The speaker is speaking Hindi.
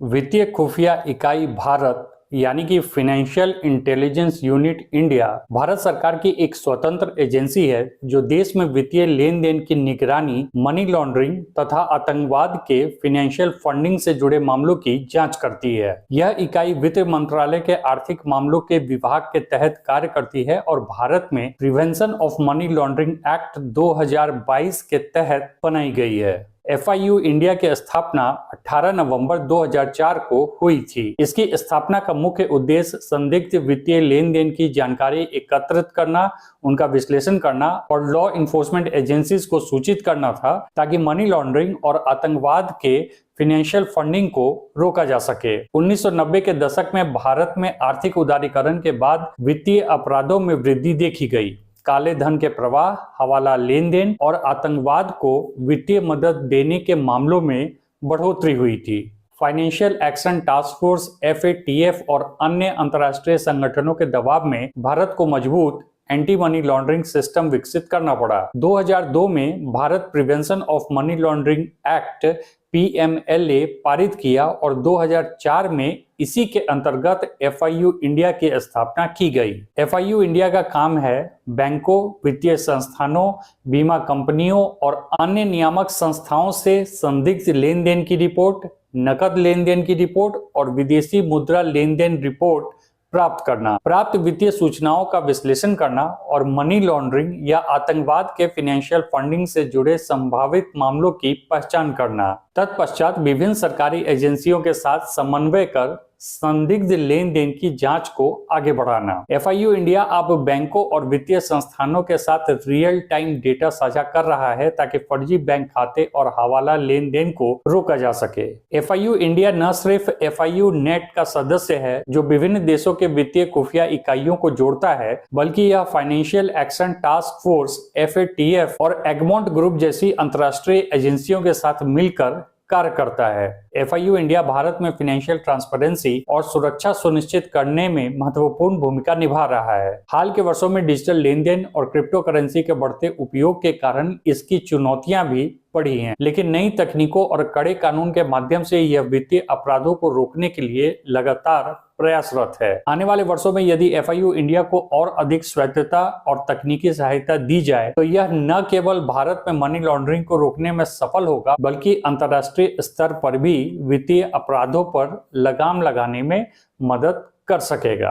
वित्तीय खुफिया इकाई भारत यानी कि financial intelligence unit India Bharat सरकार की एक स्वतंत्र एजेंसी है जो देश में वित्तीय लेन देन की निगरानी, मनी लॉन्ड्रिंग तथा आतंकवाद के फाइनेंशियल फंडिंग से जुड़े मामलों की जांच करती है। यह इकाई वित्त मंत्रालय के आर्थिक मामलों के विभाग के तहत कार्य करती है और भारत में prevention of money laundering act 2022 के तहत बनाई गई है। FIU इंडिया की स्थापना 18 नवंबर 2004 को हुई थी। इसकी स्थापना का मुख्य उद्देश्य संदिग्ध वित्तीय लेन देन की जानकारी एकत्रित करना, उनका विश्लेषण करना और लॉ इन्फोर्समेंट एजेंसीज को सूचित करना था ताकि मनी लॉन्ड्रिंग और आतंकवाद के फाइनेंशियल फंडिंग को रोका जा सके। 1990 के दशक में भारत में आर्थिक उदारीकरण के बाद वित्तीय अपराधों में वृद्धि देखी गई। काले धन के प्रवाह, हवाला लेन देन और आतंकवाद को वित्तीय मदद देने के मामलों में बढ़ोतरी हुई थी। Financial action task force FATF और अन्य अंतर्राष्ट्रीय संगठनों के दबाव में भारत को मजबूत एंटी मनी लॉन्ड्रिंग सिस्टम विकसित करना पड़ा। 2002 में Bharat prevention of money laundering act PMLA पारित किया और 2004 में इसी के अंतर्गत FIU इंडिया की स्थापना की गई। FIU इंडिया का काम है बैंकों, वित्तीय संस्थानों, बीमा कंपनियों और अन्य नियामक संस्थाओं से संदिग्ध लेन देन की रिपोर्ट, नकद लेन देन की रिपोर्ट और विदेशी मुद्रा लेन देन रिपोर्ट प्राप्त करना, प्राप्त वित्तीय सूचनाओं का विश्लेषण करना और मनी लॉन्ड्रिंग या आतंकवाद के फाइनेंशियल फंडिंग से जुड़े संभावित मामलों की पहचान करना। तत्पश्चात विभिन्न सरकारी एजेंसियों के साथ समन्वय कर संदिग्ध लेन देन की जांच को आगे बढ़ाना। FIU इंडिया अब बैंकों और वित्तीय संस्थानों के साथ रियल टाइम डेटा साझा कर रहा है ताकि फर्जी बैंक खाते और हवाला लेन देन को रोका जा सके। FIU इंडिया न सिर्फ FIU नेट का सदस्य है जो विभिन्न देशों के वित्तीय खुफिया इकाइयों को जोड़ता है, बल्कि यह financial action task force FATF और एगमोंट ग्रुप जैसी अंतर्राष्ट्रीय एजेंसियों के साथ मिलकर कार्य करता है। FIU इंडिया भारत में फाइनेंशियल ट्रांसपेरेंसी और सुरक्षा सुनिश्चित करने में महत्वपूर्ण भूमिका निभा रहा है। हाल के वर्षों में डिजिटल लेन देन और क्रिप्टो करेंसी के बढ़ते उपयोग के कारण इसकी चुनौतियां भी बढ़ी हैं, लेकिन नई तकनीकों और कड़े कानून के माध्यम से यह वित्तीय अपराधों को रोकने के लिए लगातार प्रयासरत है। आने वाले वर्षों में यदि FIU इंडिया को और अधिक स्वायत्तता और तकनीकी सहायता दी जाए तो यह न केवल भारत में मनी लॉन्ड्रिंग को रोकने में सफल होगा, बल्कि अंतर्राष्ट्रीय स्तर पर भी वित्तीय अपराधों पर लगाम लगाने में मदद कर सकेगा।